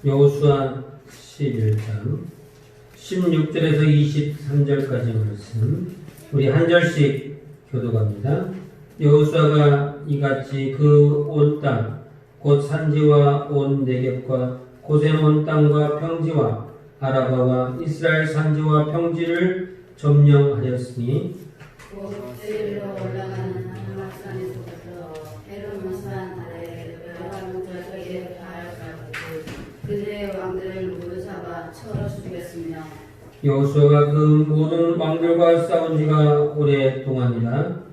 여호수아 11장 16절에서 23절까지 말씀 우리 한 절씩 교독합니다. 여호수아가 이같이 그 온 땅 곧 산지와 온 네겝과 고센 온 땅과 평지와 아라바와 이스라엘 산지와 평지를 점령하였으니 꼭대기로 올라가는 한락산에서부터 헤르몬산 아래 여호와는 저쪽에 가하였고 그들의 왕들을 무르잡아 쳐서 죽였으며 여호수아가 그 모든 왕들과 싸운 지가 오랫동안이라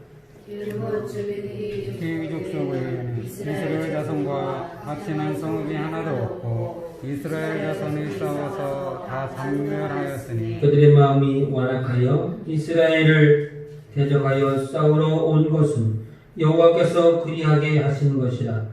일곱 주민이 족속의 이스라엘 자손과 합치는 성읍이 하나도 없고 이스라엘 자손이 싸워서 다 섬멸하였으니 그들의 마음이 완악하여 이스라엘을 대적하여 싸우러 온 것은 여호와께서 그리하게 하신 것이라.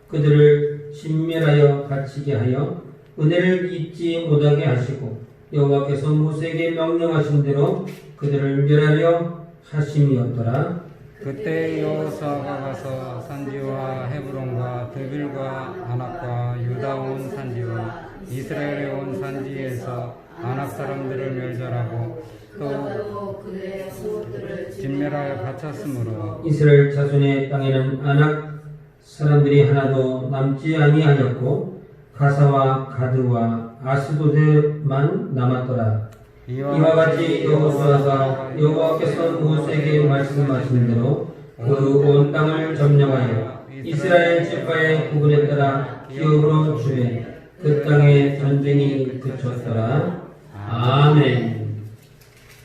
그들을 신멸하여 갇히게 하여 은혜를 잊지 못하게 하시고 여호와께서 모세에게 명령하신 대로 그들을 멸하려 하심이었더라. 그때 여호수아가 가서 산지와 헤브론과 드빌과 아낙과 유다 온 산지와 이스라엘의 온 산지에서 아낙 사람들을 멸절하고 또 그들의 수호들을 진멸하여 바쳤으므로 이스라엘 자손의 땅에는 아낙 사람들이 하나도 남지 아니하였고 가사와 가드와 아스도드만 남았더라. 이와 같이 여호수아가 여호와께서 모세에게 말씀하신 대로 그 온 땅을 점령하여 이스라엘 지파의 구분에 따라 기업으로 주매 그 땅에 전쟁이 그쳤더라. 아멘.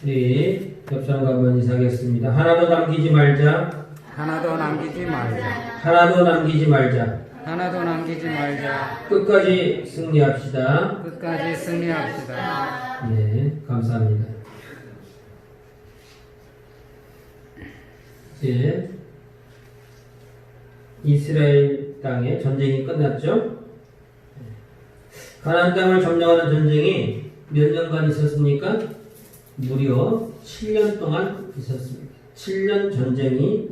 우리 옆 사람과 한번 인사하겠습니다. 하나도 남기지 말자. 하나도 남기지 말자. 하나도 남기지 말자. 하나도 남기지 말자. 끝까지 승리합시다. 끝까지 승리합시다. 네, 감사합니다. 이제 이스라엘 땅에 전쟁이 끝났죠? 가나안 땅을 점령하는 전쟁이 몇 년간 있었습니까? 무려 7년 동안 있었습니다. 7년 전쟁이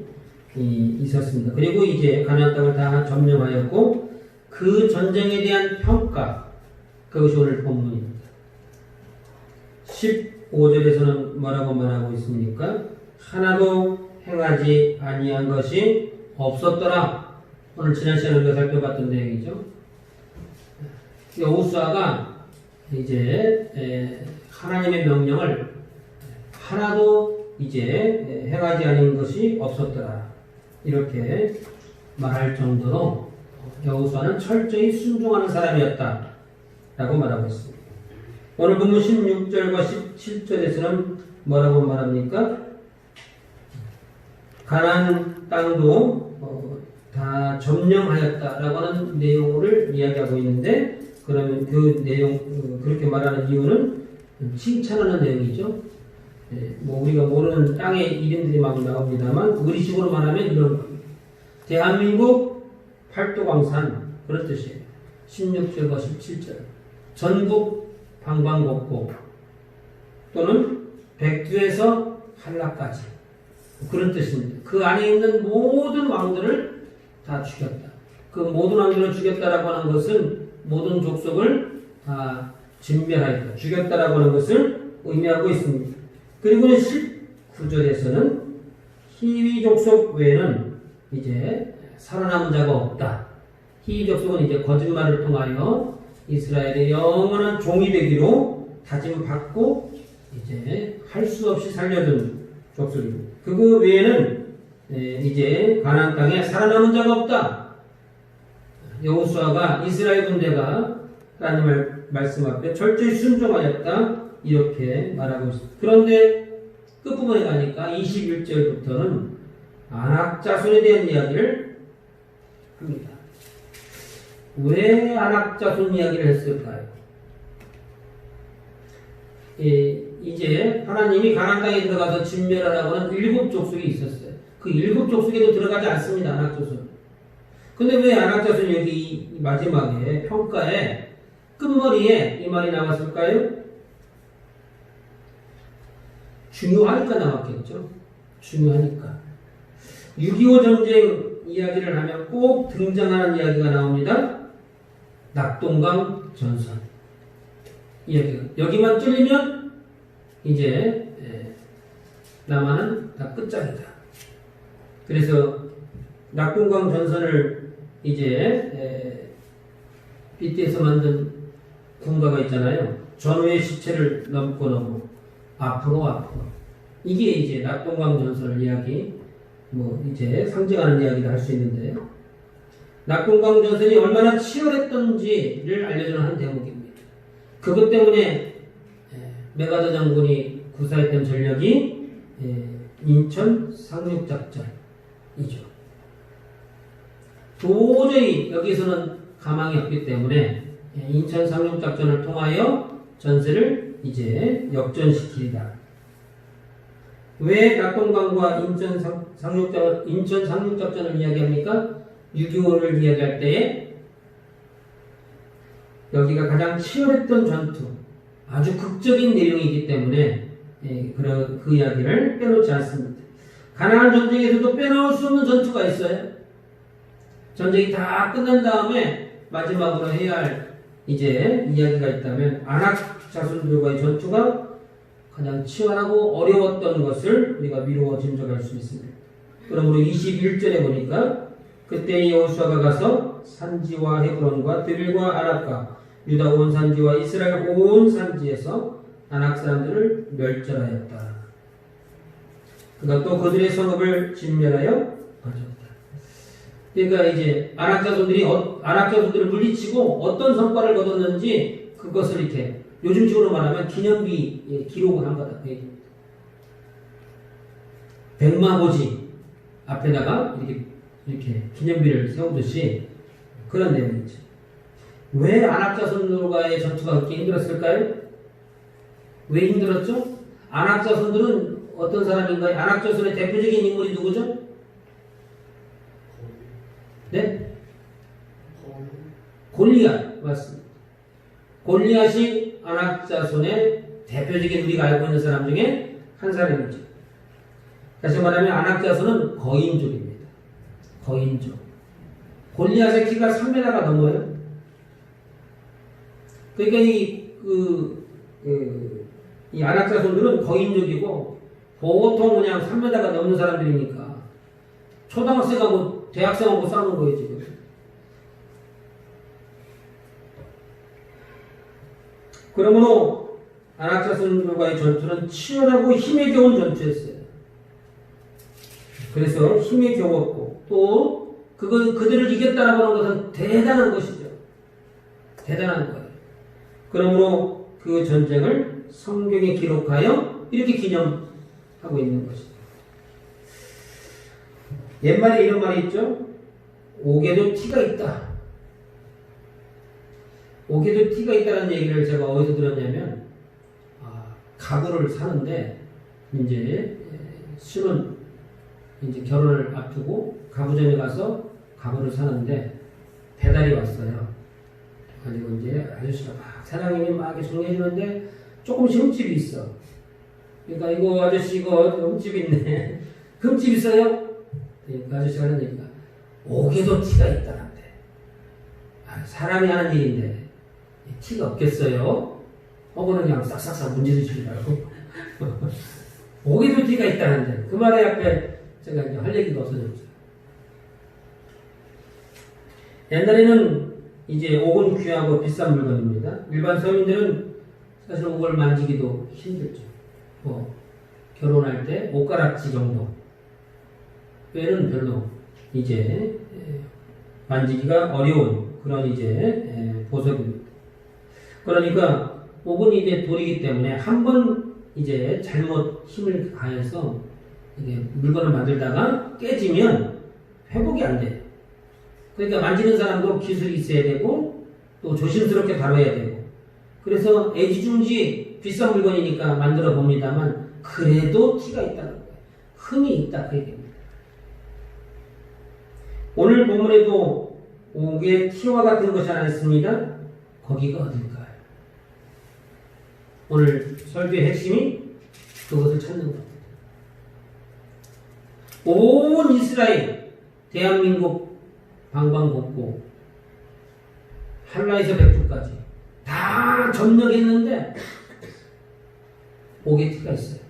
있었습니다. 그리고 이제 가나안 땅을 다 점령하였고 그 전쟁에 대한 평가, 그것이 오늘 본문입니다. 15절에서는 뭐라고 말하고 있습니까? 하나도 행하지 아니한 것이 없었더라. 오늘 지난 시간에 우리가 살펴봤던 내용이죠. 여호수아가 이제 하나님의 명령을 하나도 이제 행하지 않은 것이 없었더라. 이렇게 말할 정도로 여호수아는 철저히 순종하는 사람이었다 라고 말하고 있습니다. 오늘 본문 16절과 17절에서는 뭐라고 말합니까? 가나안 땅도 다 점령하였다라고 하는 내용을 이야기하고 있는데, 그러면 그 내용, 그렇게 말하는 이유는 칭찬하는 내용이죠. 뭐 우리가 모르는 땅의 이름들이 막 나옵니다만 우리식으로 말하면 이런 겁니다. 대한민국 팔도강산, 그런 뜻이에요. 16절과 17절. 전국 방방곡곡 또는 백두에서 한라까지, 그런 뜻입니다. 그 안에 있는 모든 왕들을 다 죽였다. 그 모든 왕들을 죽였다라고 하는 것은 모든 족속을 다 진멸하였다, 죽였다라고 하는 것을 의미하고 있습니다. 그리고 19절에서는 히위 족속 외에는 이제 살아남은 자가 없다. 히위 족속은 이제 거짓말을 통하여 이스라엘의 영원한 종이 되기로 다짐받고 이제 할 수 없이 살려둔 족속입니다. 그거 외에는 이제 가나안 땅에 살아남은 자가 없다. 여호수아가 이스라엘 군대가 하나님의 말씀 앞에 철저히 순종하였다, 이렇게 말하고 있습니다. 그런데 끝부분에 가니까 21절부터는 아낙 자손에 대한 이야기를 합니다. 왜 아낙 자손 이야기를 했을까요? 이제 하나님이 가나안 땅에 들어가서 진멸하라고 하는 7 족속이 있었어요. 그 7 족속에도 들어가지 않습니다, 아낙 자손. 근데 왜 아낙 자손이 여기 이 마지막에 평가에 끝머리에 이 말이 나왔을까요? 중요하니까 나왔겠죠. 중요하니까. 6.25 전쟁 이야기를 하면 꼭 등장하는 이야기가 나옵니다. 낙동강 전선 이야기가 여기만 뚫리면 이제 남한은 다 끝장이다. 그래서 낙동강 전선을 이제 빗대서 만든 군가가 있잖아요. 전후의 시체를 넘고 앞으로 이게 이제 낙동강 전선을 이야기 뭐 이제 상징하는 이야기를 할 수 있는데 낙동강 전선이 얼마나 치열했던지를 알려주는 한 대목입니다. 그것 때문에 메가더 장군이 구사했던 전력이 인천 상륙작전이죠. 도저히 여기서는 가망이 없기 때문에 인천 상륙작전을 통하여 전세를 이제 역전시키리라. 왜 낙동강과 인천 상륙작전을 이야기합니까? 6.25를 이야기할 때에 여기가 가장 치열했던 전투, 아주 극적인 내용이기 때문에 그 이야기를 빼놓지 않습니다. 가나안 전쟁에서도 빼놓을 수 없는 전투가 있어요. 전쟁이 다 끝난 다음에 마지막으로 해야 할 이제 이야기가 있다면 아낙 자손들과의 전투가 가장 치열하고 어려웠던 것을 우리가 미루어 짐작할 수 있습니다. 그러므로 21절에 보니까 그때 여호수아가 가서 산지와 헤브론과 드빌과 아낙과 유다 온 산지와 이스라엘 온 산지에서 아낙 사람들을 멸절하였다. 그가 또 그들의 성읍을 진멸하여 가졌다. 그러니까 이제 아낙 자손들을 물리치고 어떤 성과를 거뒀는지 그것을 이렇게 요즘식으로 말하면 기념비 기록을 한 거다. 백마고지 앞에다가 이렇게 기념비를 세우듯이 그런 내용이죠. 왜 아낙 자손들과의 전투가 그렇게 힘들었을까요? 왜 힘들었죠? 아낙 자손들은 어떤 사람인가요? 아낙 자손의 대표적인 인물이 누구죠? 네? 골리앗 맞습니다. 골리앗이 아낙 자손의 대표적인 우리가 알고 있는 사람 중에 한 사람이죠. 다시 말하면 아낙 자손은 거인족입니다. 거인족. 골리앗의 키가 3m가 넘어요. 그러니까 이 아낙 자손들은 거인족이고 보통 그냥 3m가 넘는 사람들이니까 초등학생하고 대학생하고 싸우는 거예요 지금. 그러므로 아낙 자손들과의 전투는 치열하고 힘에 겨운 전투였어요. 그래서 힘에 겨웠고 또 그들을 이겼다라고 하는 것은 대단한 것이죠. 대단한 거예요. 그러므로 그 전쟁을 성경에 기록하여 이렇게 기념하고 있는 것이죠. 옛말에 이런 말이 있죠. 옥에도 티가 있다. 옥에도 티가 있다는 얘기를 제가 어디서 들었냐면 가구를 사는데 이제 신혼 이제 결혼을 앞두고 가구점에 가서 가구를 사는데 배달이 왔어요. 그리고 이제 아저씨가 막 사장님이 막 이렇게 정리해 주는데 조금씩 흠집이 있어. 그러니까 이거 아저씨 이거 흠집이 있네. 흠집 있어요? 그 아저씨가 하는 얘기가 옥에도 티가 있다는데 사람이 하는 일인데 티가 없겠어요? 혹은 그냥 싹싹싹 문지르지 말고 옥에도 티가 있다는데 그 말에 앞에 제가 이제 할 얘기가 없어졌죠. 옛날에는 이제 옥은 귀하고 비싼 물건입니다. 일반 서민들은 사실 옥을 만지기도 힘들죠. 뭐 결혼할 때 옷가락지 정도 외에는 별로 이제 만지기가 어려운 그런 이제 보석입니다. 그러니까 옥은 이제 돌이기 때문에 한 번 이제 잘못 힘을 가해서 이게 물건을 만들다가 깨지면 회복이 안 돼요. 그러니까 만지는 사람도 기술이 있어야 되고 또 조심스럽게 다뤄야 되고 그래서 애지중지 비싼 물건이니까 만들어 봅니다만 그래도 티가 있다는 거예요. 흠이 있다 그 얘기입니다. 오늘 본문에도 옥의 티와 같은 것이 하나 있습니다. 거기가 어딜까요? 오늘 설교의 핵심이 그것을 찾는 겁니다. 온 이스라엘, 대한민국 방방곡곡 할라에서 백두까지 다 점령했는데 오게티가 있어요.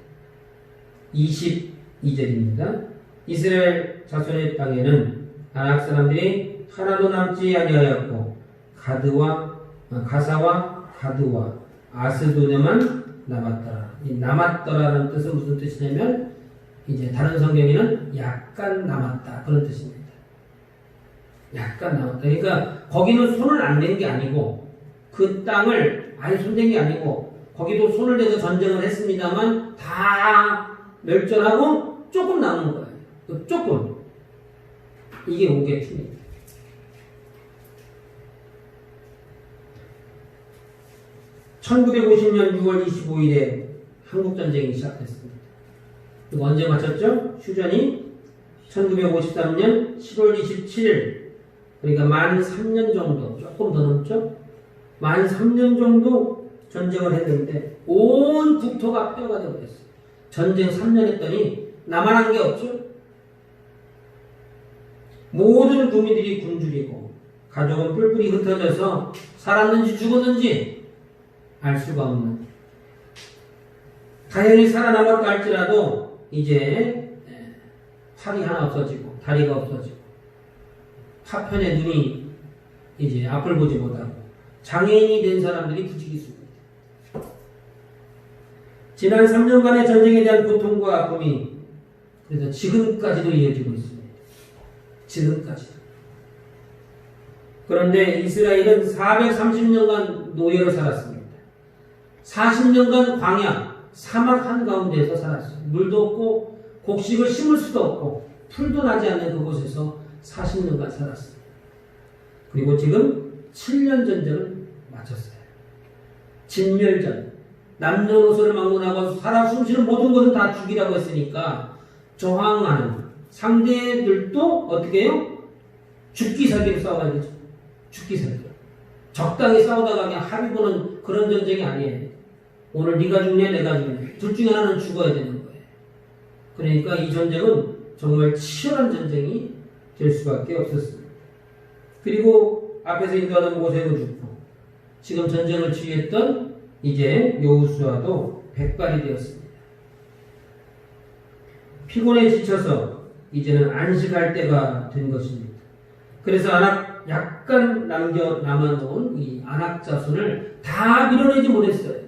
22절입니다. 이스라엘 자손의 땅에는 아낙 사람들이 하나도 남지 아니하였고 가사와 가드와 아스도드만 남았더라. 이 남았더라는 뜻은 무슨 뜻이냐면 이제 다른 성경에는 약간 남았다 그런 뜻입니다. 약간 남았다. 그러니까 거기는 손을 안 댄 게 아니고 그 땅을 아예 손댄 게 아니고 거기도 손을 대서 전쟁을 했습니다만 다 멸절하고 조금 남은 거예요. 조금. 이게 오게티입니다. (1950년 6월 25일에) 한국전쟁이 시작됐습니다. 이거 언제 마쳤죠? 휴전이 1953년 7월 27일, 그러니까 만 3년 정도, 조금 더 넘죠? 만 3년 정도 전쟁을 했는데 온 국토가 폐허가 되어버렸어요. 전쟁 3년 했더니 남아난 게 없죠? 모든 국민들이 굶주리고 가족은 뿔뿔이 흩어져서 살았는지 죽었는지 알 수가 없는, 다행히 살아남았다 할지라도 이제 팔이 하나 없어지고 다리가 없어지고 파편에 눈이 이제 앞을 보지 못하고 장애인이 된 사람들이 부지기수입니다. 지난 3년간의 전쟁에 대한 고통과 아픔이 그래서 지금까지도 이어지고 있습니다. 지금까지도. 그런데 이스라엘은 430년간 노예로 살았습니다. 40년간 광야, 사막 한가운데에서 살았어요. 물도 없고 곡식을 심을 수도 없고 풀도 나지 않는 그곳에서 40년간 살았습니다. 그리고 지금 7년 전쟁을 마쳤어요. 진멸전, 남녀노소를 막론하고 살아 숨쉬는 모든 것은 다 죽이라고 했으니까 저항하는 상대들도 어떻게 해요? 죽기 살기로 싸워야 되죠. 죽기 살기로. 적당히 싸우다가 그냥 합의 보는 그런 전쟁이 아니에요. 오늘 네가 죽냐 내가 죽냐 둘 중에 하나는 죽어야 되는 거예요. 그러니까 이 전쟁은 정말 치열한 전쟁이 될 수밖에 없었습니다. 그리고 앞에서 인도하던 모세도 죽고 지금 전쟁을 지휘했던 이제 여호수아도 백발이 되었습니다. 피곤에 지쳐서 이제는 안식할 때가 된 것입니다. 그래서 약간 남아놓은 이 아낙 자손을 다 밀어내지 못했어요.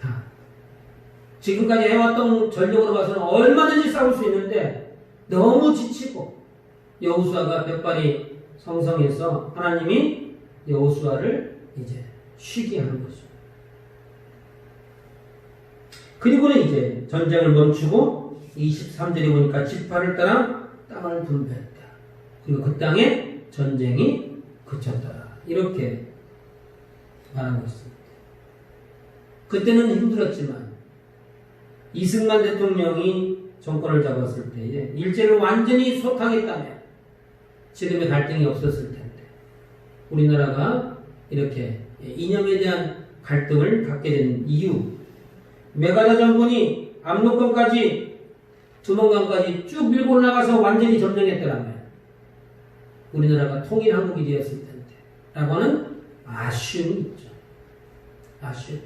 다. 지금까지 해왔던 전력으로 봐서는 얼마든지 싸울 수 있는데 너무 지치고 여호수아가 백발이 성성해서 하나님이 여호수아를 이제 쉬게 하는 거죠. 그리고는 이제 전쟁을 멈추고 23절에 보니까 지파를 따라 땅을 분배했다. 그리고 그 땅에 전쟁이 그쳤더라. 이렇게 말하고 있습니다. 그때는 힘들었지만 이승만 대통령이 정권을 잡았을 때에 일제를 완전히 소탕했다면 지금의 갈등이 없었을 텐데 우리나라가 이렇게 이념에 대한 갈등을 갖게 된 이유, 메가다 정권이 압록강까지 두만강까지 쭉 밀고 올라가서 완전히 점령했더라면 우리나라가 통일한국이 되었을 텐데 라고 하는 아쉬움이 있죠. 아쉬움.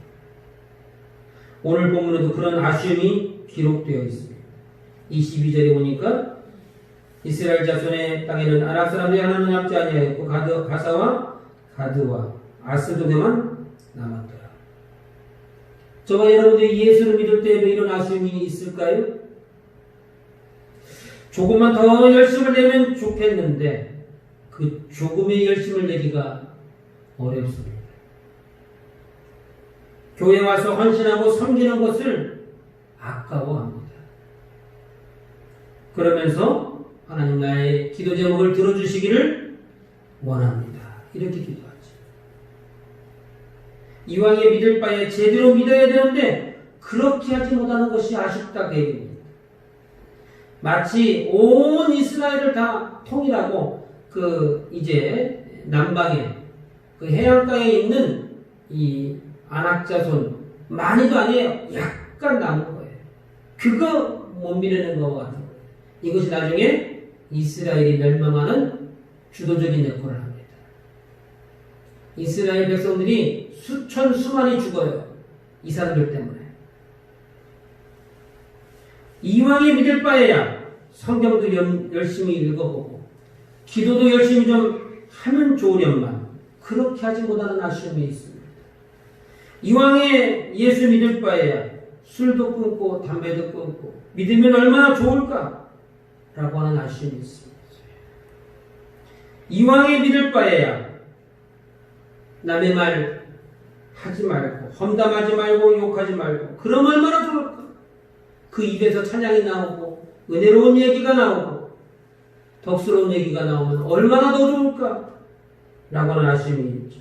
오늘 본문에도 그런 아쉬움이 기록되어 있습니다. 22절에 보니까 이스라엘 자손의 땅에는 아낙 사람들이 하나는 남지 아니하였고 가사와 가드와 아스도드만 남았더라. 저와 여러분들이 예수를 믿을 때에도 이런 아쉬움이 있을까요? 조금만 더 열심을 내면 좋겠는데 그 조금의 열심을 내기가 어렵습니다. 교회 와서 헌신하고 섬기는 것을 아까워합니다. 그러면서 하나님 나의 기도 제목을 들어주시기를 원합니다. 이렇게 기도하죠. 이왕에 믿을 바에 제대로 믿어야 되는데 그렇게 하지 못하는 것이 아쉽다 그 얘기입니다. 마치 온 이스라엘을 다 통일하고 그 이제 남방에 그 해안가에 있는 이 아낙 자손 많이도 아니에요. 약간 남은 거예요. 그거 못 밀어낸 것 같은 거예요. 이것이 나중에 이스라엘이 멸망하는 주도적인 역할을 합니다. 이스라엘 백성들이 수천 수만이 죽어요. 이 사람들 때문에. 이왕에 믿을 바에야 성경도 열심히 읽어보고 기도도 열심히 좀 하면 좋으련만 그렇게 하지 못하는 아쉬움이 있습니다. 이왕에 예수 믿을 바에야 술도 끊고 담배도 끊고 믿으면 얼마나 좋을까? 라고 하는 아쉬움이 있습니다. 이왕에 믿을 바에야 남의 말 하지 말고 험담하지 말고 욕하지 말고 그럼 얼마나 좋을까? 그 입에서 찬양이 나오고 은혜로운 얘기가 나오고 덕스러운 얘기가 나오면 얼마나 더 좋을까? 라고 하는 아쉬움이 있죠.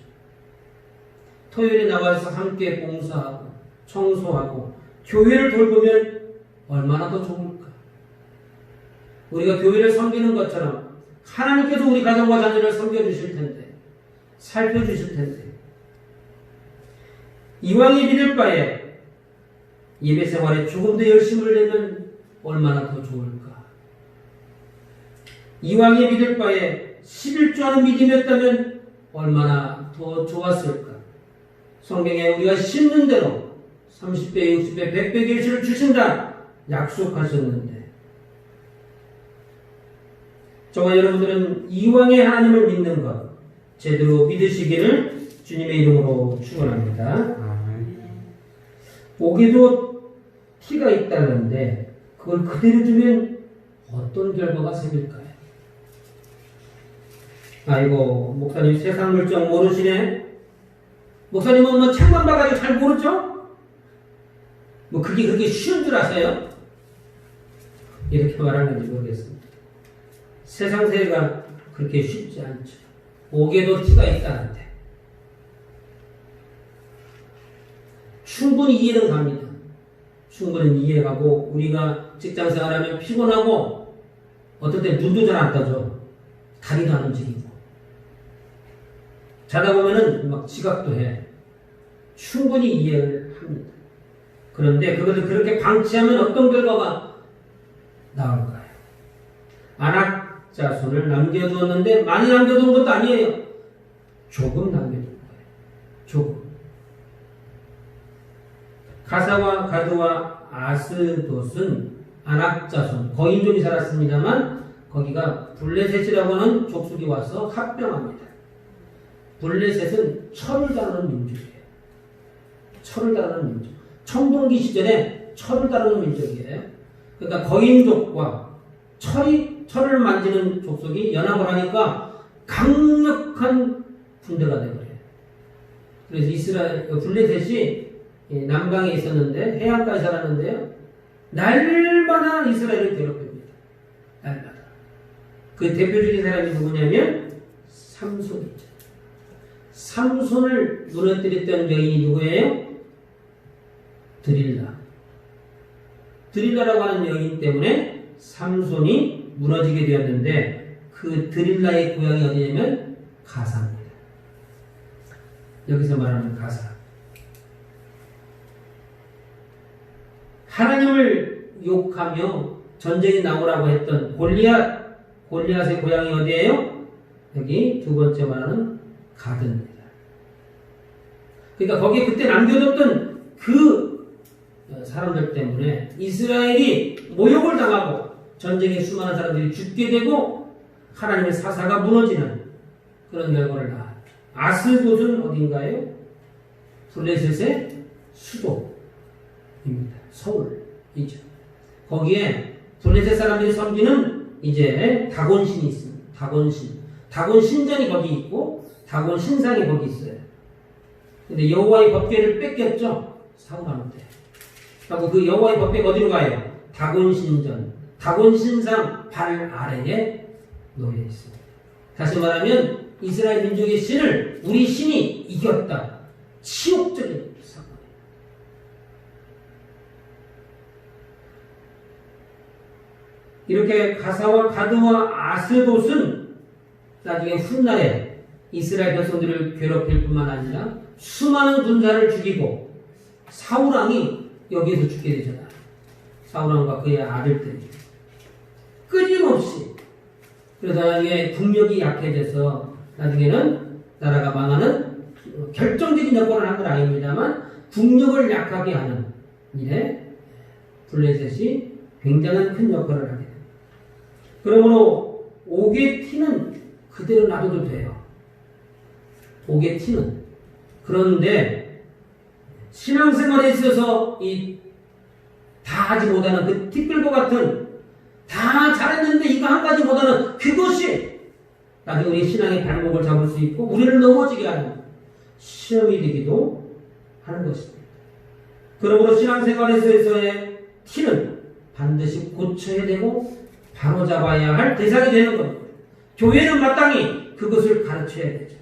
토요일에 나와서 함께 봉사하고 청소하고 교회를 돌보면 얼마나 더 좋을까? 우리가 교회를 섬기는 것처럼 하나님께서 우리 가정과 자녀를 섬겨주실 텐데 살펴주실 텐데 이왕에 믿을 바에 예배 생활에 조금 더 열심을 내면 얼마나 더 좋을까? 이왕에 믿을 바에 11조하는 믿음이었다면 얼마나 더 좋았을까? 성경에 우리가 심는 대로 30배, 60배, 100배 결실을 주신다 약속하셨는데 저와 여러분들은 이왕에 하나님을 믿는 것 제대로 믿으시기를 주님의 이름으로 축원합니다. 아멘. 옥에도 티가 있다는데 그걸 그대로 주면 어떤 결과가 생길까요? 아이고 목사님 세상 물정 모르시네. 목사님은 뭐 책만 봐가지고 잘 모르죠? 뭐 그게 그렇게 쉬운 줄 아세요? 이렇게 말하는지 모르겠습니다. 세상 세계가 그렇게 쉽지 않죠. 옥에도 티가 있다는데 충분히 이해는 갑니다. 충분히 이해가고 우리가 직장생활하면 피곤하고 어떨 때 눈도 잘 안 떠져. 다리도 안 움직이고 자다 보면은 막 지각도 해. 충분히 이해를 합니다. 그런데 그것을 그렇게 방치하면 어떤 결과가 나올까요? 안악자손을 남겨두었는데 많이 남겨둔 것도 아니에요. 조금 남겨둔 거예요. 조금. 가사와 가드와 아스돗은 안악자손, 거인족이 살았습니다만 거기가 블레셋이라고 하는 족속이 와서 합병합니다. 블레셋은 철을 다루는 민족이에요. 철을 다루는 민족. 청동기 시절에 철을 다루는 민족이에요. 그러니까 거인족과 철을 만지는 족속이 연합을 하니까 강력한 군대가 되버려요. 그래서 블레셋이 남방에 있었는데 해안가에 살았는데요. 날마다 이스라엘을 괴롭힙니다. 날마다. 그 대표적인 사람이 누구냐면 삼손이죠. 삼손을 무너뜨렸던 여인이 누구예요? 드릴라라고 하는 여인 때문에 삼손이 무너지게 되었는데 그 드릴라의 고향이 어디냐면 가사입니다. 여기서 말하는 가사. 하나님을 욕하며 전쟁에 나오라고 했던 골리앗의 고향이 어디예요? 여기 두 번째 말하는 가드입니다. 그러니까 거기에 그때 남겨뒀던 그 사람들 때문에 이스라엘이 모욕을 당하고 전쟁에 수많은 사람들이 죽게 되고 하나님의 사사가 무너지는 그런 결과를 낳았죠. 아스돗은 어딘가요? 블레셋의 수도입니다. 서울이죠. 거기에 블레셋 사람들이 섬기는 이제 다곤신이 있습니다. 다곤 신전이 거기 있고 다곤 신상이 거기 있어요. 근데 여호와의 법궤를 뺏겼죠. 사울왕 때. 그리고 그 여호와의 법궤가 어디로 가요? 다곤 신전, 다곤 신상 발 아래에 놓여 있습니다. 다시 말하면 이스라엘 민족의 신을 우리 신이 이겼다. 치욕적인 사건이에요. 이렇게 가사와 가드와 아스돗은 나중에 훗날에 이스라엘 백성들을 괴롭힐 뿐만 아니라 수많은 군사를 죽이고 사울왕이 여기에서 죽게 되잖아요. 사울왕과 그의 아들들이 끊임없이. 그래서 나중에 국력이 약해져서 나중에는 나라가 망하는 직접적인 역할을 한 건 아닙니다만 국력을 약하게 하는 일에 블레셋이 굉장한 큰 역할을 하게 됩니다. 그러므로 옥의 티는 그대로 놔둬도 돼요. 옥의 티는. 그런데 신앙생활에 있어서 다 하지 못하는 그 티끌과 같은 다 잘했는데 이거 한 가지 못하는 그것이 나중에 우리 신앙의 발목을 잡을 수 있고 우리를 넘어지게 하는 시험이 되기도 하는 것입니다. 그러므로 신앙생활에서의 티는 반드시 고쳐야 되고 바로잡아야 할 대상이 되는 겁니다. 교회는 마땅히 그것을 가르쳐야 되죠.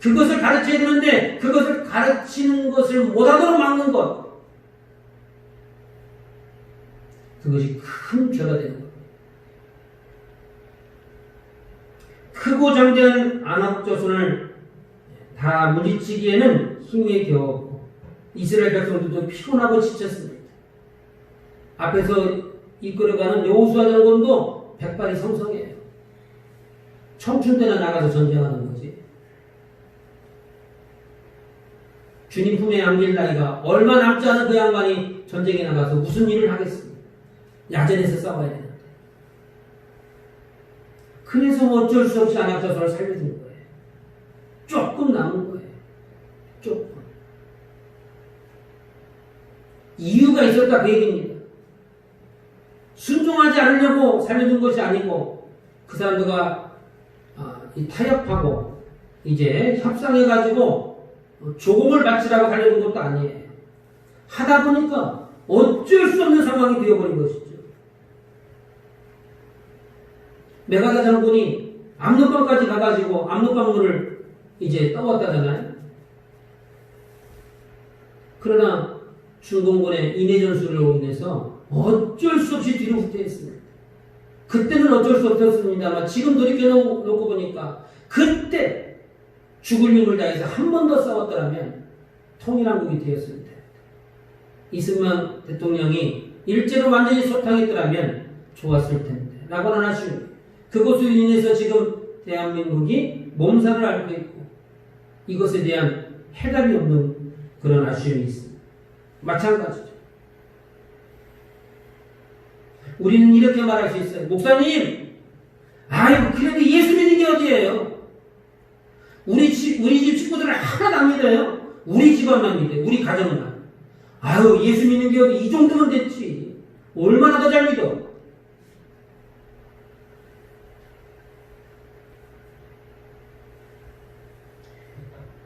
그것을 가르쳐야 되는데 그것을 가르치는 것을 못하도록 막는 것, 그것이 큰 죄가 되는 겁니다. 크고 장대한 안압조선을 다 물리치기에는 힘이 겨웠고 이스라엘 백성들도 피곤하고 지쳤습니다. 앞에서 이끌어가는 여호수아 장군도 백발이 성성해요. 청춘 때나 나가서 전쟁하는 거지. 주님 품에 안길 나이가 얼마 남지 않은 그 양반이 전쟁에 나가서 무슨 일을 하겠습니까? 야전에서 싸워야 되는데. 그래서 어쩔 수 없이 안압자손을 살려준 거예요. 조금 남은 거예요. 조금. 이유가 있었다 그 얘기입니다. 순종하지 않으려고 살려준 것이 아니고 그 사람들과 타협하고 이제 협상해가지고 조공을 바치라고 살려준 것도 아니에요. 하다 보니까 어쩔 수 없는 상황이 되어버린 것이죠. 메가다 장군이 압록강까지 가가지고 압록강물을 이제 떠왔다잖아요. 그러나 중공군의 인해 전술로 인해서 어쩔 수 없이 뒤로 후퇴했습니다. 그때는 어쩔 수 없었습니다만 지금 돌이켜놓고 보니까 그때 죽을 힘을 다해서 한 번 더 싸웠더라면 통일한국이 되었습니다. 이승만 대통령이 일제로 완전히 소탕했더라면 좋았을 텐데 라고 하는 아쉬움. 그것으로 인해서 지금 대한민국이 몸살을 앓고 있고 이것에 대한 해답이 없는 그런 아쉬움이 있습니다. 마찬가지죠. 우리는 이렇게 말할 수 있어요. 목사님, 아이고 그래도 예수 믿는 게 어디예요? 우리 집 친구들은 하나도 안 믿어요. 우리 집안만 믿어요. 우리 가정만. 아유 예수 믿는 게 어디, 이 정도면 됐지. 얼마나 더 잘 믿어.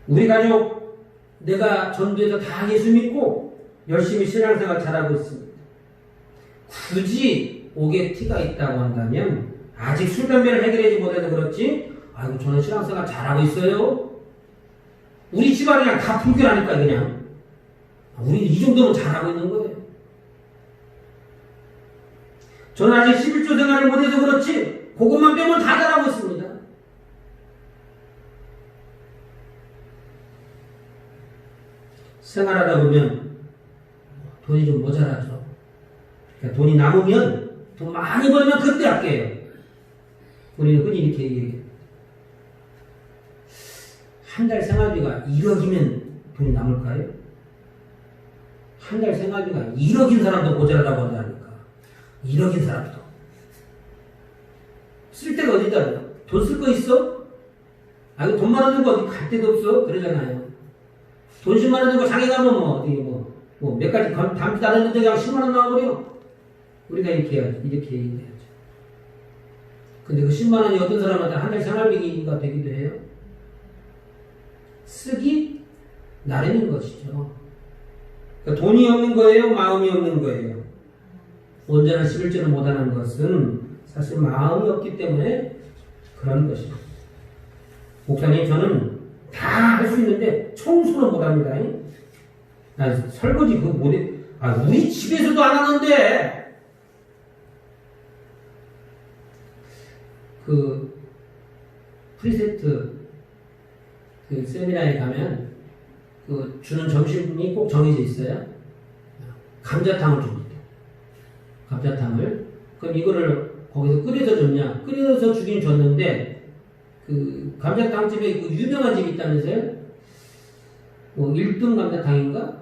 우리 가족, 내가 전도해서 다 예수 믿고 열심히 신앙생활 잘하고 있습니다. 굳이 옥에 티가 있다고 한다면 아직 술, 담배를 해결하지 못해서 그렇지 아이고 저는 신앙생활 잘하고 있어요. 우리 집안이 그냥 다 불교라니까 그냥. 우리 이 정도면 잘하고 있는 거예요. 저는 아직 11조 생활을 못해서 그렇지 그것만 빼면 다 잘하고 있습니다. 생활하다 보면 돈이 좀 모자라죠. 그러니까 돈이 남으면 돈 많이 벌면 그때 아껴요. 우리는 흔히 이렇게 얘기해요. 한 달 생활비가 1억이면 돈이 남을까요? 한 달 생활비가 1억인 사람도 모자라다고 한다니까. 1억인 사람도. 쓸 데가 어디다? 돈 쓸 거 있어? 아니 돈 많은 거 어디 갈 데도 없어? 그러잖아요. 돈 10만 원 들고 장에 가면 몇 가지 담지도 않았는데 그냥 10만 원 나와버려. 우리가 이렇게 해야지. 이렇게 얘기해야죠. 근데 그 10만 원이 어떤 사람한테 한 달 생활비가 되기도 해요. 쓰기 나름인 것이죠. 그러니까 돈이 없는 거예요? 마음이 없는 거예요? 온전한 11조를 못하는 것은 사실 마음이 없기 때문에 그런 것입니다. 목사님 저는 다 할 수 있는데 청소는 못합니다. 설거지 그거 못해. 우리 집에서도 안 하는데 그 프리세트 그 세미나에 가면 그 주는 점심이 꼭 정해져 있어요. 감자탕을 줍니다. 감자탕을. 그럼 이거를 거기서 끓여서 줬냐? 끓여서 주긴 줬는데 그 감자탕집에 그 유명한 집이 있다면서요? 뭐 1등 감자탕인가?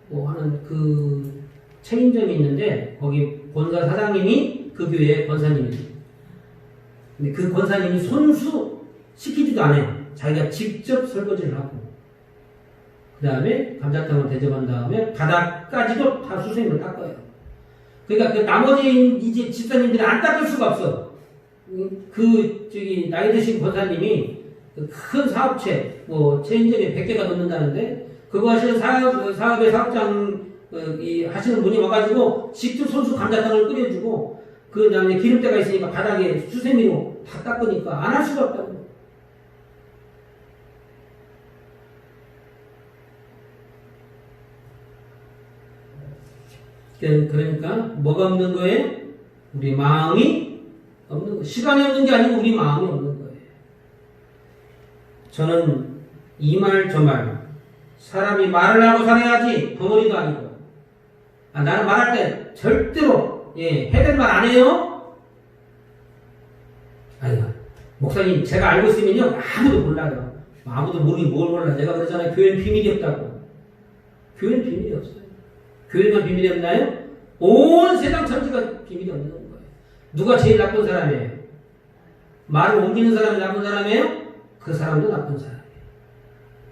뭐 하는 그 체인점이 있는데 거기 본사 사장님이 그 교회 권사님이에요. 근데 그 권사님이 손수 시키지도 않아요. 자기가 직접 설거지를 하고 그 다음에 감자탕을 대접한 다음에 바닥까지도 다 수세미로 닦아요. 그러니까 그 나머지 이제 집사님들이 안 닦을 수가 없어. 나이 드신 권사님이 큰 사업체, 뭐, 체인점에 100개가 넘는다는데, 그거 하시는 사업의 사업장, 하시는 분이 와가지고, 직접 손수 감자탕을 끓여주고, 그 다음에 기름때가 있으니까 바닥에 수세미로 다 닦으니까 안 할 수가 없다고. 그러니까, 뭐가 없는 거예요? 우리 마음이 없는 거. 시간이 없는 게 아니고 우리 마음이 없는 거예요. 저는 이 말 저 말 사람이 말을 하고 살아야지 덩어리도 아니고 나는 말할 때 절대로 해될 말 안 해요. 아니 목사님 제가 알고 있으면요 아무도 몰라요. 아무도 모르긴 뭘 몰라. 내가 그러잖아요. 교회는 비밀이 없다고. 교회는 비밀이 없어요. 교회만 비밀이 없나요? 온 세상 전체가 비밀이 없는 거예요. 누가 제일 나쁜 사람이에요? 말을 옮기는 사람이 나쁜 사람이에요? 그 사람도 나쁜 사람이에요.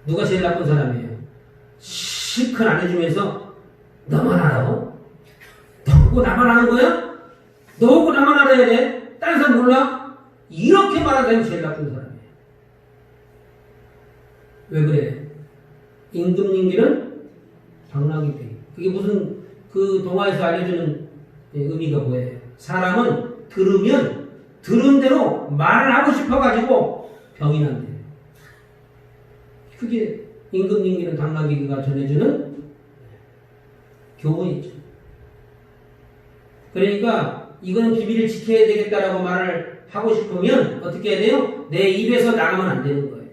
누가 제일 나쁜 사람이에요? 실컷 안 해주면서 너만 알아? 너고 나만 아는 거야? 너고 나만 알아야 돼? 다른 사람 몰라? 이렇게 말하는 사람이 제일 나쁜 사람이에요. 왜 그래? 임금님기는 당나귀 배. 그게 무슨 그 동화에서 알려주는 의미가 뭐예요? 사람은 들은 대로 말을 하고 싶어가지고 병이 난대요. 그게 임금님기는 당나귀가 전해주는 교훈이죠. 그러니까 이거는 비밀을 지켜야 되겠다라고 말을 하고 싶으면 어떻게 해야 돼요? 내 입에서 나가면 안 되는 거예요.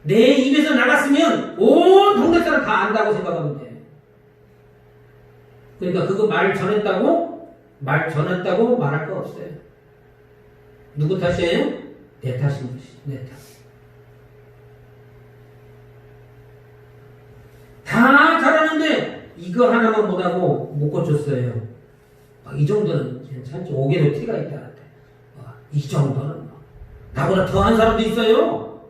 내 입에서 나갔으면 온 동네 사람 다 안다고 생각하면 돼요. 그러니까 그거 말 전했다고 말할 거 없어요. 누구 탓이에요? 내 탓인 것이. 내 탓. 다 잘하는데 이거 하나만 못하고 못 고쳤어요. 이 정도는 괜찮죠. 5개도 티가 있다. 이 정도는 나보다 더한 사람도 있어요.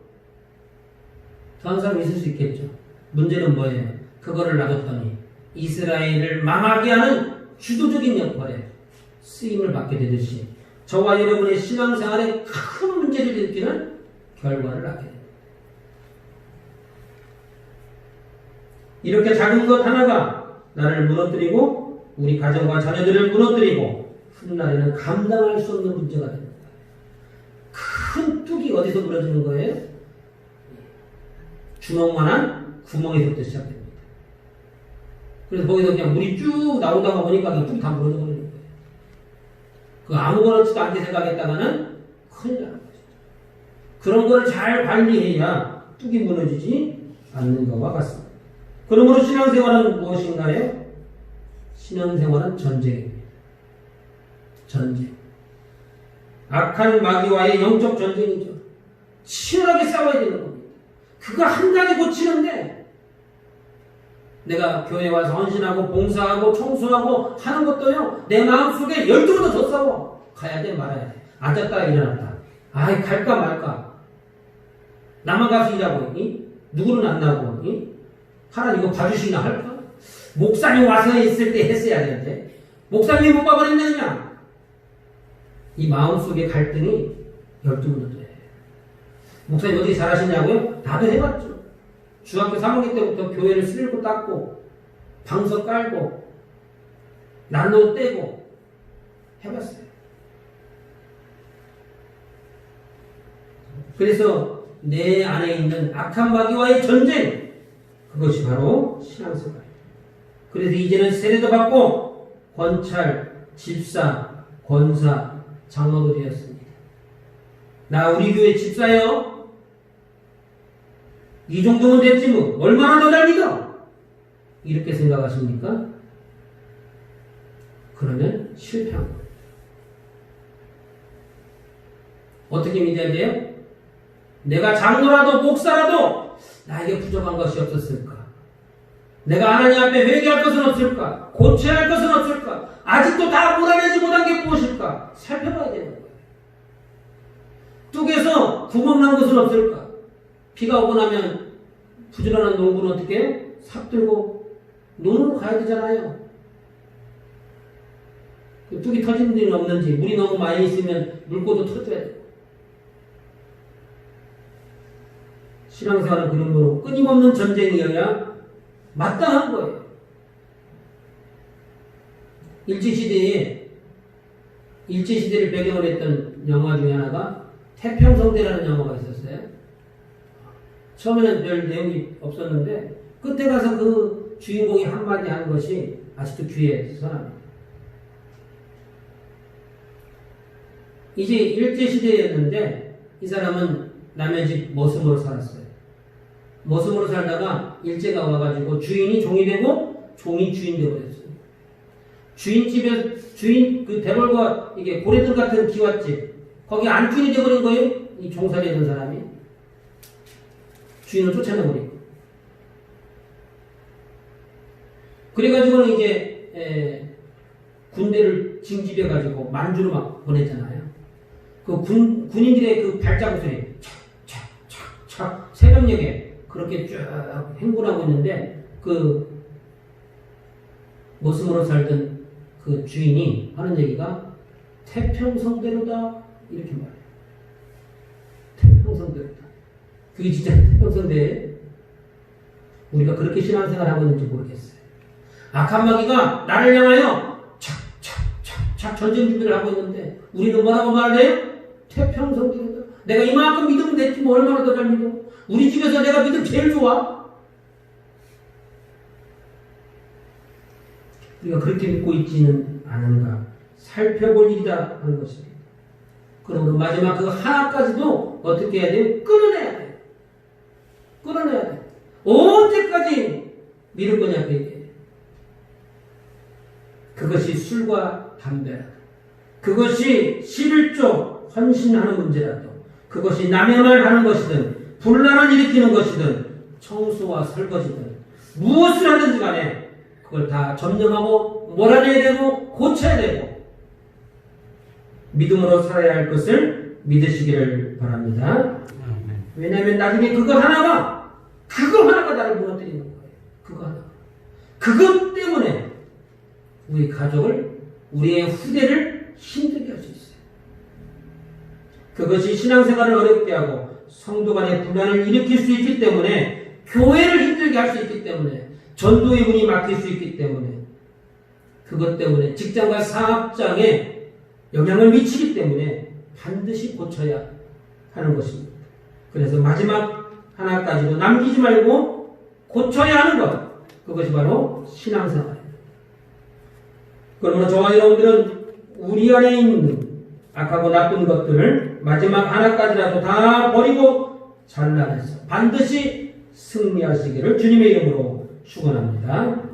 더한 사람이 있을 수 있겠죠. 문제는 뭐예요? 그거를 놔뒀더니 이스라엘을 망하게 하는 주도적인 역할에 쓰임을 받게 되듯이 저와 여러분의 신앙생활에 큰 문제를 일으키는 결과를 낳게 됩니다. 이렇게 작은 것 하나가 나를 무너뜨리고 우리 가정과 자녀들을 무너뜨리고 훗날에는 감당할 수 없는 문제가 됩니다. 큰 뚝이 어디서 무너지는 거예요? 주먹만한 구멍에서부터 시작됩니다. 그래서 거기서 그냥 물이 쭉 나오다가 보니까 그냥 뚝이 다 무너져 버리는 거예요. 그 아무거나지도 않게 생각했다가는 큰일 나는 거죠. 그런 거를 잘 관리해야 뚝이 무너지지 않는 것과 같습니다. 그러므로 신앙생활은 무엇인가요? 신앙생활은 전쟁입니다. 전쟁. 악한 마귀와의 영적 전쟁이죠. 치열하게 싸워야 되는 겁니다. 그거 한 장에 고치는데 내가 교회 와서 헌신하고 봉사하고 청소하고 하는 것도요 내 마음속에 12번도 더 싸워. 가야 돼 말아야 돼. 앉았다 일어났다. 아이 갈까 말까. 나만 가서 일하고 누구는 안 나고 하나님 이거 봐주시나 할까? 목사님 와서 있을 때 했어야 되는데 목사님이 못 봐버렸느냐? 이 마음속의 갈등이 12번도 돼. 목사님 어떻게 잘하시냐고요? 나도 해봤죠. 중학교 3학년 때부터 교회를 쓸고 닦고 방석 깔고 난로 떼고 해봤어요. 그래서 내 안에 있는 악한 마귀와의 전쟁, 그것이 바로 신앙생활입니다. 그래서 이제는 세례도 받고 권찰, 집사, 권사, 장로도 되었습니다. 나 우리 교회 집사요. 이 정도면 됐지 뭐. 얼마나 더 잘 믿어? 이렇게 생각하십니까? 그러면 실패한 거예요. 어떻게 믿어야 돼요? 내가 장로라도 목사라도 나에게 부족한 것이 없었을까? 내가 하나님 앞에 회개할 것은 없을까? 고쳐야 할 것은 없을까? 아직도 다 몰아내지 못한 게 무엇일까? 살펴봐야 되는 거예요. 뚝에서 구멍 난 것은 없을까? 비가 오고 나면 부지런한 농부는 어떻게 해요? 삽 들고 논으로 가야 되잖아요. 뚝이 터지는 데는 없는지, 물이 너무 많이 있으면 물고도 터져야 돼요. 신앙생활은 그런 거로 끊임없는 전쟁이어야 마땅한 거예요. 일제시대를 배경으로 했던 영화 중에 하나가 태평성대라는 영화가 있었어요. 처음에는 별 내용이 없었는데 끝에 가서 그 주인공이 한마디 하는 것이 아직도 귀에 선합니다. 이제 일제시대였는데 이 사람은 남의 집 머슴으로 살았어요. 머슴으로 살다가 일제가 와가지고 주인이 종이 되고 종이 주인 되어버렸어요. 주인 그 대궐과 이게 고래들 같은 기와집 거기 안주인이 되어버린 거예요. 이 종살이 했던 사람이 주인을 쫓아내버리고. 그래가지고는 이제 군대를 징집해가지고 만주로 막 보냈잖아요. 그 군인들의 그 발자국 소리 착착착착 새벽녘에 그렇게 쭉 행군하고 있는데 그 머슴으로 살던 그 주인이 하는 얘기가 태평성대로다 이렇게 말해요. 태평성대로다. 그게 진짜 태평성대에 우리가 그렇게 신앙생활 하고 있는지 모르겠어요. 악한 마귀가 나를 향하여 착착착착 전쟁 준비를 하고 있는데 우리는 뭐라고 말해요? 태평성대로다. 내가 이만큼 믿으면 됐지 뭐 얼마나 더 잘 믿어. 우리 집에서 내가 믿음 제일 좋아. 우리가 그렇게 믿고 있지는 않은가 살펴볼 일이다 하는 것입니다. 그러므로 마지막 그 하나까지도 어떻게 해야 돼요? 끊어내야 돼요. 끊어내야 돼요. 언제까지 믿을 거냐 그 얘기예요. 그것이 술과 담배라도, 그것이 11조 헌신하는 문제라도, 그것이 남의 말 하는 것이든 분란을 일으키는 것이든 청소와 설거지든 무엇을 하든지 간에 그걸 다 점령하고 몰아내야 되고 고쳐야 되고 믿음으로 살아야 할 것을 믿으시기를 바랍니다. 왜냐하면 나중에 그거 하나가 나를 무너뜨리는 거예요. 그거 하나. 그것 때문에 우리 가족을, 우리의 후대를 힘들게 할 수 있어요. 그것이 신앙생활을 어렵게 하고 성도 간의 분란을 일으킬 수 있기 때문에, 교회를 힘들게 할 수 있기 때문에, 전도의 문이 막힐 수 있기 때문에, 그것 때문에 직장과 사업장에 영향을 미치기 때문에 반드시 고쳐야 하는 것입니다. 그래서 마지막 하나까지도 남기지 말고 고쳐야 하는 것, 그것이 바로 신앙생활입니다. 그러므로 저와 여러분들은 우리 안에 있는 악하고 나쁜 것들을 마지막 하나까지라도 다 버리고 잘라내서 반드시 승리하시기를 주님의 이름으로 축원합니다.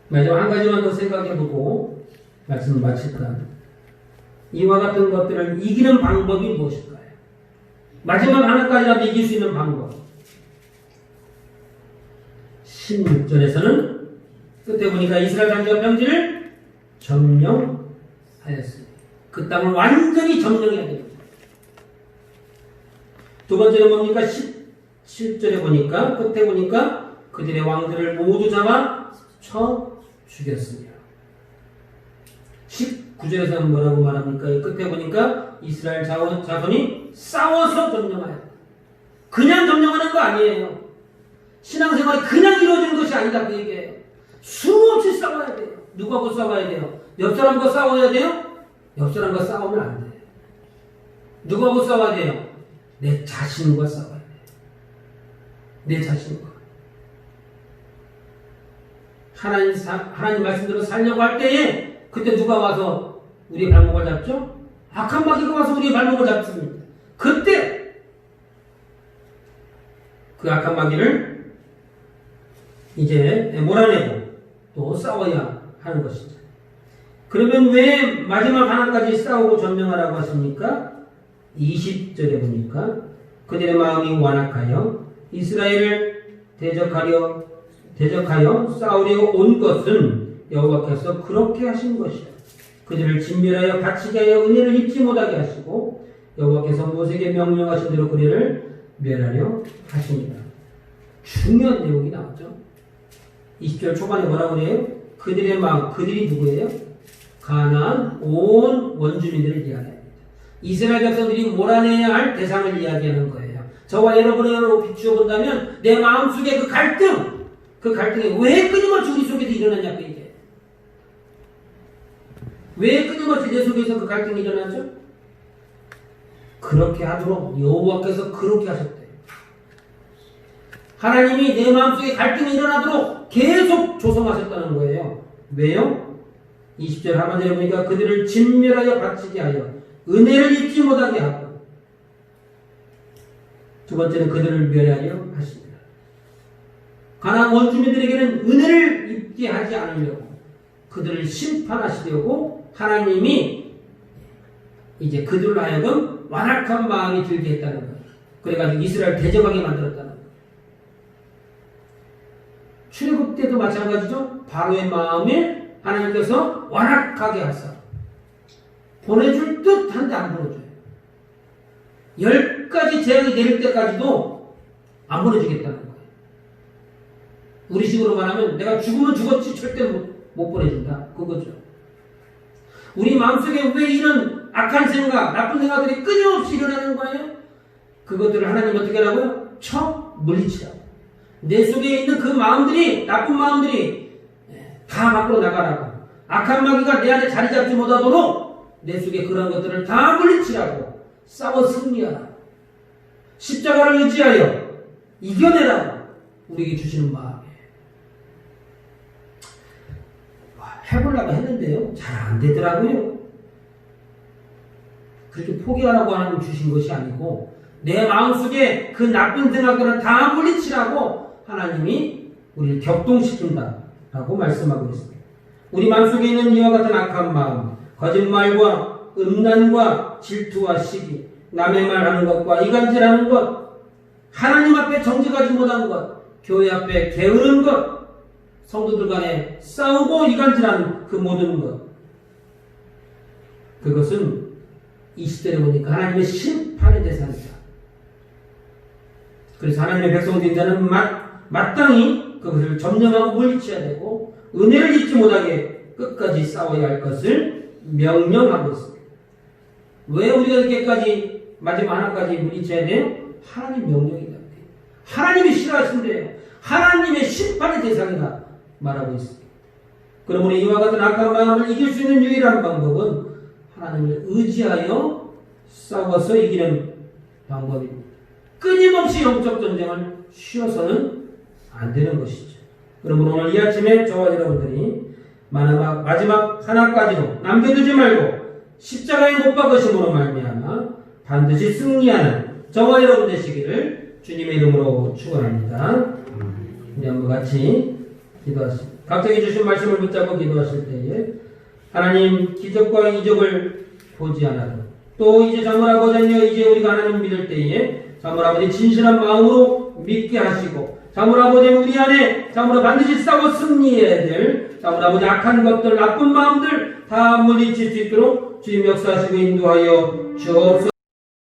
마지막 한 가지만 더 생각해보고 말씀을 마칠까. 이와 같은 것들을 이기는 방법이 무엇일까요? 마지막 하나까지라도 이길 수 있는 방법. 16절에서는 끝에 보니까 이스라엘 장자와 평지를 점령하였습니다. 그 땅을 완전히 점령해야 됩니다. 두 번째는 뭡니까? 17절에 보니까, 끝에 보니까 그들의 왕들을 모두 잡아 쳐 죽였습니다. 19절에서는 뭐라고 말합니까? 끝에 보니까 이스라엘 자손이 싸워서 점령하였다. 그냥 점령하는 거 아니에요. 신앙생활이 그냥 이루어지는 것이 아니다 그 얘기예요. 수없이 싸워야 돼요. 누구하고 싸워야 돼요? 옆 사람과 싸워야 돼요? 옆 사람과 싸우면 안 돼요. 누구하고 싸워야 돼요? 내 자신과 싸워야 돼요. 내 자신과. 하나님 말씀대로 살려고 할 때에 그때 누가 와서 우리의 발목을 잡죠? 악한 마귀가 와서 우리의 발목을 잡습니다. 그때 그 악한 마귀를 이제 몰아내고 또 싸워야 하는 것이죠. 그러면 왜 마지막 하나까지 싸우고 점령하라고 하십니까? 20절에 보니까 그들의 마음이 완악하여 이스라엘을 대적하여 싸우려고 온 것은 여호와께서 그렇게 하신 것이라. 그들을 진멸하여 갇히게 하여 은혜를 입지 못하게 하시고 여호와께서 모세에게 명령하신 대로 그들을 멸하려 하십니다. 중요한 내용이 나왔죠. 20절 초반에 뭐라고 그래요? 그들의 마음, 그들이 누구예요? 가나안 온 원주민들을 이야기합니다. 이스라엘 백성들이 몰아내야 할 대상을 이야기하는 거예요. 저와 여러분으로 비추어 본다면 내 마음속에 그 갈등이 왜 끊임없이 우리 속에서 일어나냐고 얘기해요. 왜 끊임없이 내 속에서 그 갈등이 일어나죠? 그렇게 하도록 여호와께서 그렇게 하셨대요. 하나님이 내 마음속에 갈등이 일어나도록 계속 조성하셨다는 거예요. 왜요? 20절 하반절에 보니까 그들을 진멸하여 갇히게 하여 은혜를 입지 못하게 하고, 두 번째는 그들을 멸하려 하십니다. 가나안 원주민들에게는 은혜를 입게 하지 않으려고 그들을 심판하시려고 하나님이 이제 그들로 하여금 완악한 마음이 들게 했다는 거예요. 그래가지고 이스라엘 대적하게 만들었다는 거예요. 출애굽 때도 마찬가지죠. 바로의 마음에 하나님께서 완악하게 하사 보내줄 듯 한데 안 보내줘요. 10가지 재앙이 내릴 때까지도 안 보내주겠다는 거예요. 우리 식으로 말하면 내가 죽으면 죽었지 절대 못 보내준다. 그거죠. 우리 마음속에 왜 이런 악한 생각, 나쁜 생각들이 끊임없이 일어나는 거예요? 그것들을 하나님 어떻게 하라고요? 물리치라고. 내 속에 있는 그 마음들이, 나쁜 마음들이 다 밖으로 나가라고. 악한 마귀가 내 안에 자리 잡지 못하도록 내 속에 그런 것들을 다 물리치라고. 싸워 승리하라고. 십자가를 의지하여 이겨내라고 우리에게 주시는 마음이에요. 해보려고 했는데요. 잘 안 되더라고요. 그렇게 포기하라고 하나님 주신 것이 아니고 내 마음속에 그 나쁜 생각들은 다 물리치라고 하나님이 우리를 격동시킨다라고 말씀하고 있습니다. 우리 마음속에 있는 이와 같은 악한 마음, 거짓말과 음란과 질투와 시기, 남의 말하는 것과 이간질하는 것, 하나님 앞에 정직하지 못한 것, 교회 앞에 게으른 것, 성도들 간에 싸우고 이간질하는 그 모든 것, 그것은 이 시대에 보니까 하나님의 심판의 대상이다. 그래서 하나님의 백성된 자는 마땅히 그것을 점령하고 물리쳐야 되고 은혜를 잊지 못하게 끝까지 싸워야 할 것을 명령하고 있습니다. 왜 우리가 이렇게까지 마지막 하나까지 물리쳐야 돼요? 하나님 명령이다. 하나님이 싫어하신대요. 하나님의 심판의 대상이다 말하고 있습니다. 그러므로 이와 같은 악한 마음을 이길 수 있는 유일한 방법은 하나님을 의지하여 싸워서 이기는 방법입니다. 끊임없이 영적 전쟁을 쉬어서는 안 되는 것이죠. 그러므로 오늘 이 아침에 저와 여러분들이 마지막 하나까지도 남겨두지 말고 십자가에 못 박으심으로 말미암아 반드시 승리하는 저와 여러분 되시기를 주님의 이름으로 축원합니다. 우리 한번 같이 기도하십니다. 각자에게 주신 말씀을 붙잡고 기도하실 때에 하나님 기적과 이적을 보지 않아도 또 이제 자물 아버지여 이제 우리가 하나님 믿을 때에 자물 아버지 진실한 마음으로 믿게 하시고 자물 아버지 우리 안에 자물 반드시 싸워 승리해야 될 자물 아버지 악한 것들 나쁜 마음들 다 물리칠 수 있도록 주님 역사하시고 인도하여 주옵소서.